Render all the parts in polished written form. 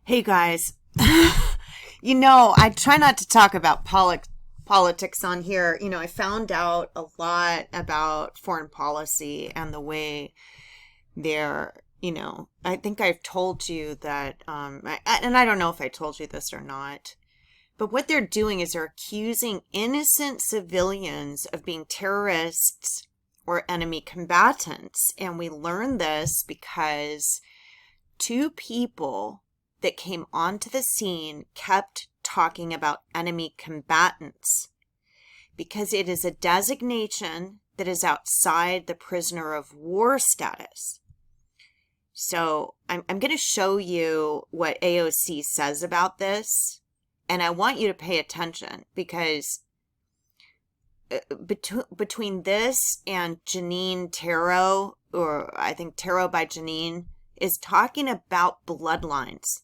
Hey guys, I try not to talk about politics on here. I found out a lot about foreign policy and the way I think I've told you that, and I don't know if I told you this or not, but what they're doing is they're accusing innocent civilians of being terrorists or enemy combatants. And we learned this because two people that came onto the scene kept talking about enemy combatants because it is a designation that is outside the prisoner of war status. So I'm going to show you what AOC says about this, and I want you to pay attention because between this and Janine Tarot, or I think Tarot by Janine, is talking about bloodlines.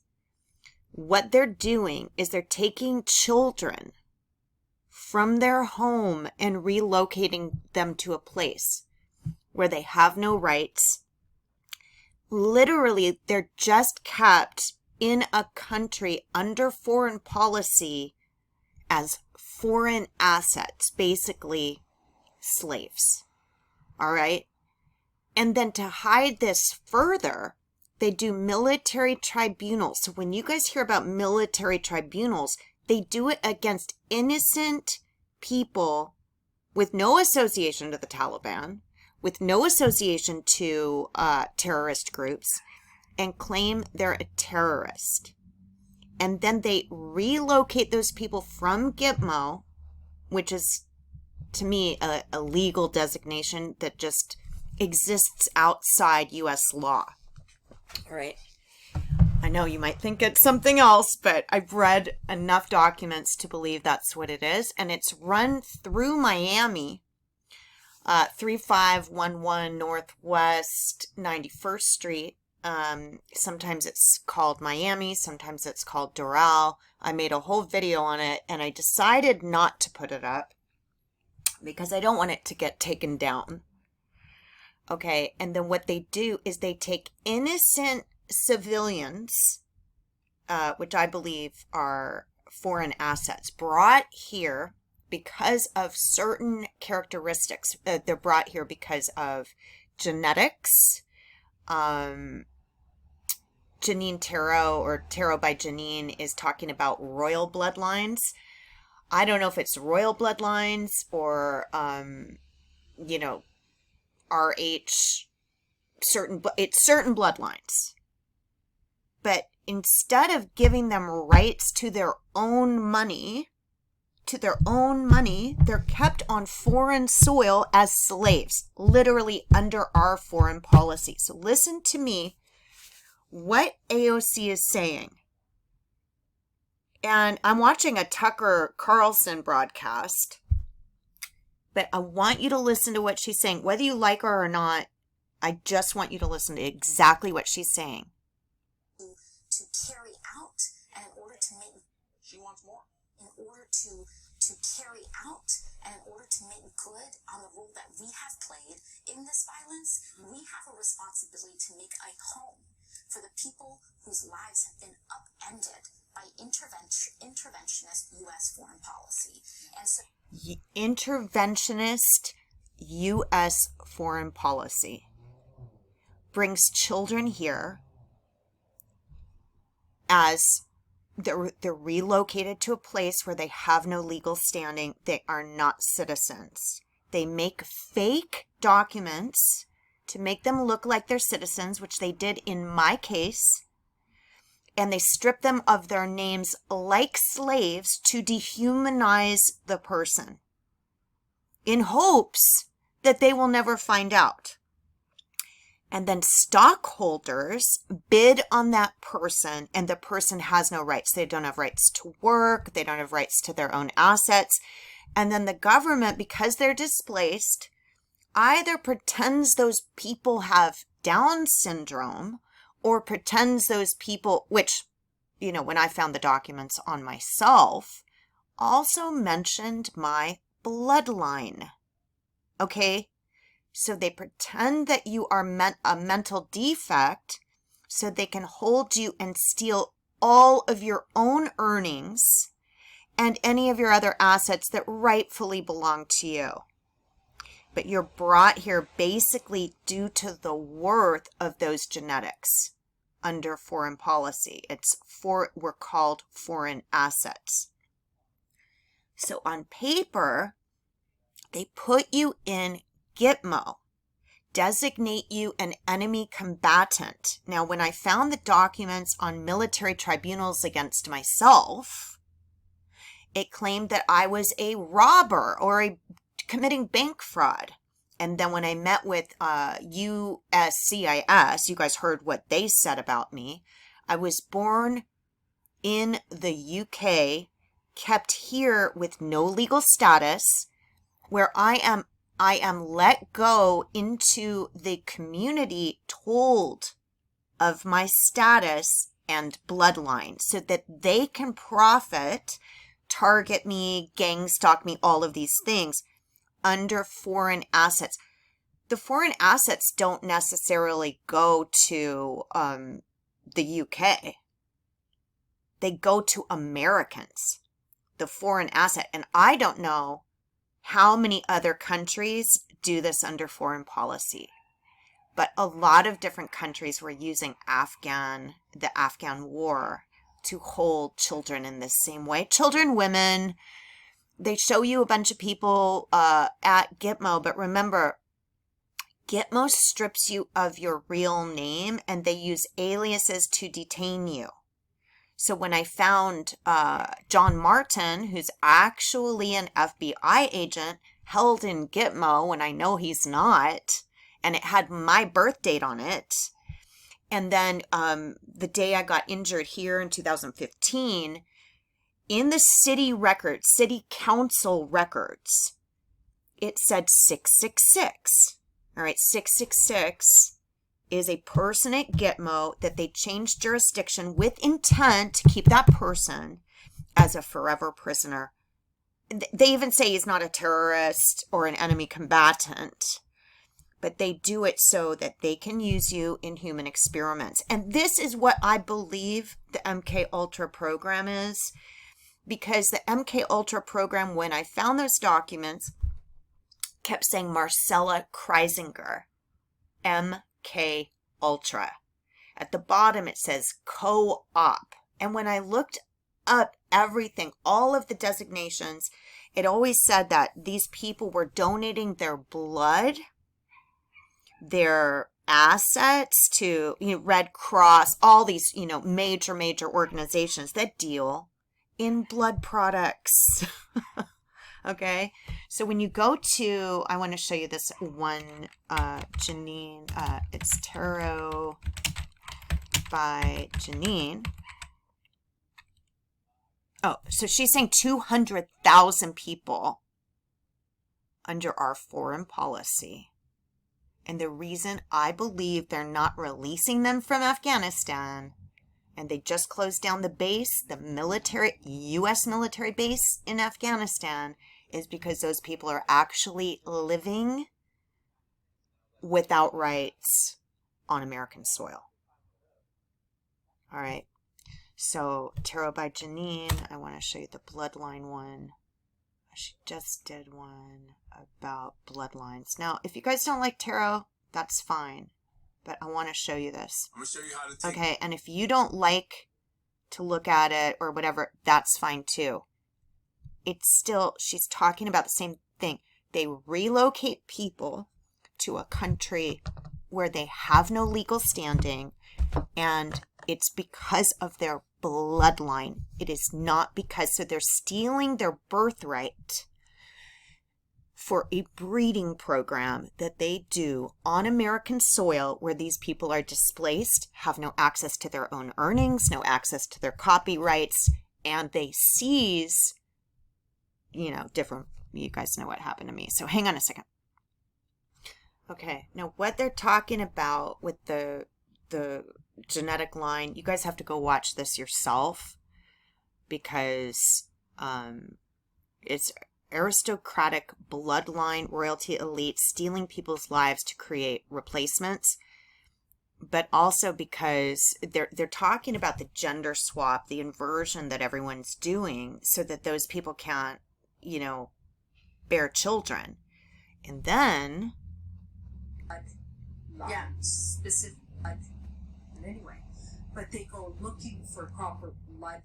What they're doing is they're taking children from their home and relocating them to a place where they have no rights. Literally, they're just kept in a country under foreign policy as foreign assets, basically slaves. All right? And then to hide this further, they do military tribunals. So when you guys hear about military tribunals, they do it against innocent people with no association to the Taliban, with no association to terrorist groups, and claim they're a terrorist. And then they relocate those people from Gitmo, which is, to me, a legal designation that just exists outside U.S. law. All right. I know you might think it's something else, but I've read enough documents to believe that's what it is. And it's run through Miami, 3511 Northwest 91st Street. Sometimes it's called Miami, sometimes it's called Doral. I made a whole video on it, and I decided not to put it up because I don't want it to get taken down. Okay, and then what they do is they take innocent civilians, which I believe are foreign assets, brought here because of certain characteristics. They're brought here because of genetics. Janine Tarot, or Tarot by Janine, is talking about royal bloodlines. I don't know if it's royal bloodlines or, RH, it's certain bloodlines. But instead of giving them rights to their own money, they're kept on foreign soil as slaves, literally under our foreign policy. So listen to me, what AOC is saying. And I'm watching a Tucker Carlson broadcast, but I want you to listen to what she's saying. Whether you like her or not, I just want you to listen to exactly what she's saying. To carry out, and in order to make, she wants more. In order to carry out, and in order to make good on the role that we have played in this violence, we have a responsibility to make a home for the people whose lives have been upended by interventionist U.S. foreign policy. And so, interventionist U.S. foreign policy brings children here as they're relocated to a place where they have no legal standing. They are not citizens. They make fake documents to make them look like they're citizens, which they did in my case. And they strip them of their names like slaves to dehumanize the person in hopes that they will never find out. And then stockholders bid on that person, and the person has no rights. They don't have rights to work. They don't have rights to their own assets. And then the government, because they're displaced, either pretends those people have Down syndrome or pretends those people, which, when I found the documents on myself, also mentioned my bloodline. Okay? So they pretend that you are a mental defect so they can hold you and steal all of your own earnings and any of your other assets that rightfully belong to you. But you're brought here basically due to the worth of those genetics under foreign policy. We're called foreign assets. So on paper, they put you in Gitmo, designate you an enemy combatant. Now, when I found the documents on military tribunals against myself, it claimed that I was a robber or committing bank fraud. And then when I met with USCIS, you guys heard what they said about me. I was born in the UK, kept here with no legal status, where I am let go into the community told of my status and bloodline so that they can profit, target me, gang stalk me, all of these things under foreign assets. The foreign assets don't necessarily go to the UK. They go to Americans, the foreign asset. And I don't know how many other countries do this under foreign policy. But a lot of different countries were using the Afghan war to hold children in this same way. Children, women, they show you a bunch of people at Gitmo, but remember, Gitmo strips you of your real name and they use aliases to detain you. So when I found John Martin, who's actually an FBI agent held in Gitmo when I know he's not, and it had my birth date on it, and then the day I got injured here in 2015, in the city records, city council records, it said 666. All right, 666 is a person at Gitmo that they changed jurisdiction with intent to keep that person as a forever prisoner. They even say he's not a terrorist or an enemy combatant, but they do it so that they can use you in human experiments. And this is what I believe the MK Ultra program is, because the MK Ultra program, when I found those documents, kept saying Marcella Kreisinger, MK Ultra. At the bottom it says co-op. And when I looked up everything, all of the designations, it always said that these people were donating their blood, their assets to Red Cross, all these major organizations that deal in blood products. Okay, so when you go to, I want to show you this one, Janine, it's Tarot by Janine. Oh, so she's saying 200,000 people under our foreign policy. And the reason I believe they're not releasing them from Afghanistan, and they just closed down the base, the military, U.S. military base in Afghanistan, is because those people are actually living without rights on American soil. All right. So, Tarot by Janine, I want to show you the bloodline one. She just did one about bloodlines. Now, if you guys don't like tarot, that's fine. But I want to show you this. I'm going to show you how to take Okay, and if you don't like to look at it or whatever, that's fine too. It's still, she's talking about the same thing. They relocate people to a country where they have no legal standing, and it's because of their bloodline. It is not because, so they're stealing their birthright for a breeding program that they do on American soil where these people are displaced, have no access to their own earnings, no access to their copyrights, and they seize, different, you guys know what happened to me. So hang on a second. Okay, now what they're talking about with the genetic line, you guys have to go watch this yourself, because it's aristocratic bloodline royalty elite stealing people's lives to create replacements. but also because they're talking about the gender swap, the inversion that everyone's doing so that those people can't, bear children. And then yeah, specific blood. And anyway, but they go looking for proper blood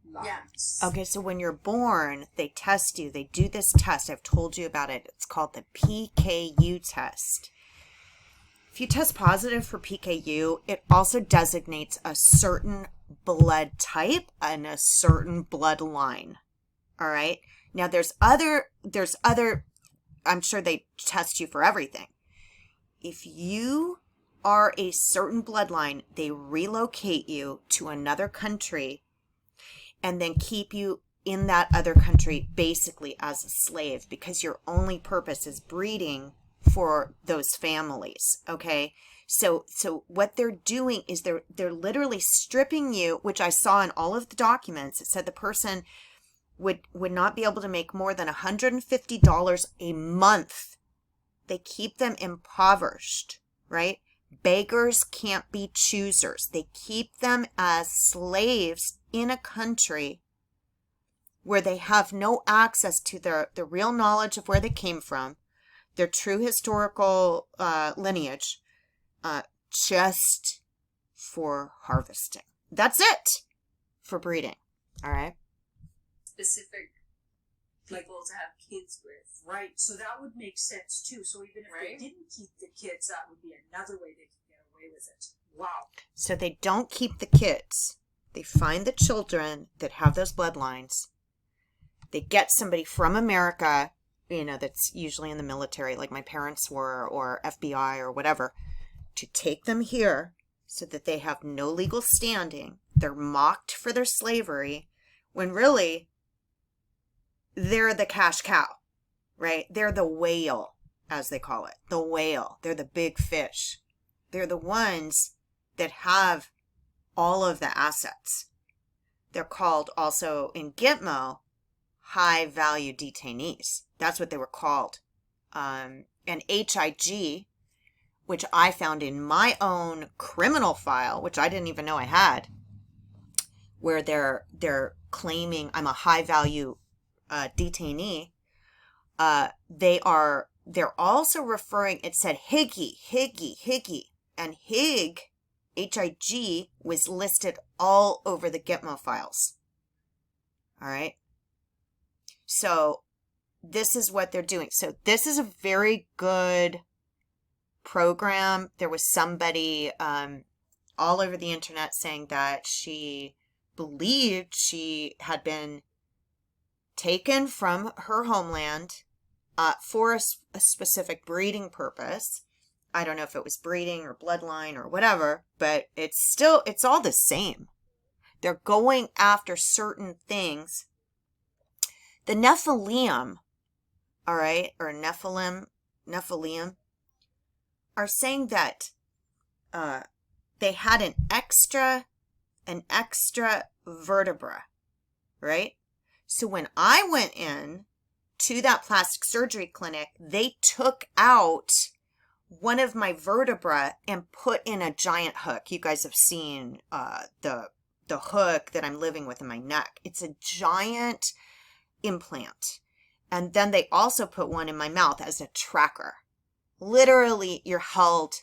lines. Okay, so when you're born, they test you. They do this test. I've told you about it. It's called the PKU test. If you test positive for PKU, it also designates a certain blood type and a certain bloodline. All right. Now there's other, I'm sure they test you for everything. If you are a certain bloodline, they relocate you to another country and then keep you in that other country basically as a slave, because your only purpose is breeding for those families. Okay. So what they're doing is they're literally stripping you, which I saw in all of the documents. It said the person would not be able to make more than $150 a month. They keep them impoverished, right? Beggars can't be choosers. They keep them as slaves in a country where they have no access to the real knowledge of where they came from, their true historical lineage, just for harvesting. That's it for breeding. All right. Specific people to have kids with. Right, so that would make sense too. So even if they didn't keep the kids, that would be another way they could get away with it. Wow. So they don't keep the kids. They find the children that have those bloodlines. They get somebody from America, that's usually in the military, like my parents were, or FBI or whatever, to take them here so that they have no legal standing. They're mocked for their slavery when really they're the cash cow, right? They're the whale, as they call it. The whale. They're the big fish. They're the ones that have all of the assets. They're called also in Gitmo high value detainees. That's what they were called. And HIG, which I found in my own criminal file, which I didn't even know I had, where they're claiming I'm a high value detainee. They're also referring, it said Higgy, and HIG was listed all over the Gitmo files. All right. So this is what they're doing. So this is a very good program. There was somebody all over the internet saying that she believed she had been taken from her homeland for a specific breeding purpose. I don't know if it was breeding or bloodline or whatever, but it's all the same. They're going after certain things. The Nephilim, all right, or Nephilim, are saying that they had an extra vertebra, right? So when I went in to that plastic surgery clinic, they took out one of my vertebra and put in a giant hook. You guys have seen the hook that I'm living with in my neck. It's a giant implant. And then they also put one in my mouth as a tracker. Literally, you're held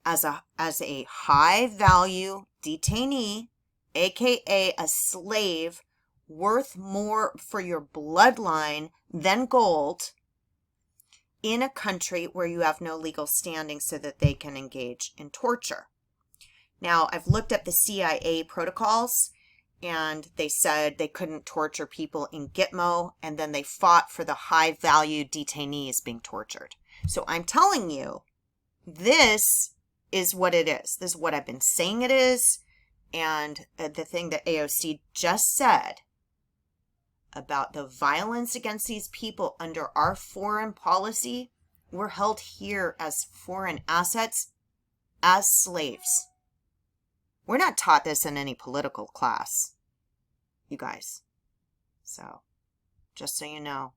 as a high value detainee, aka a slave, worth more for your bloodline than gold, in a country where you have no legal standing so that they can engage in torture. Now, I've looked at the CIA protocols, and they said they couldn't torture people in Gitmo, and then they fought for the high-value detainees being tortured. So I'm telling you, this is what it is. This is what I've been saying it is, and the thing that AOC just said about the violence against these people under our foreign policy, we're held here as foreign assets, as slaves. We're not taught this in any political class, you guys. So, just so you know.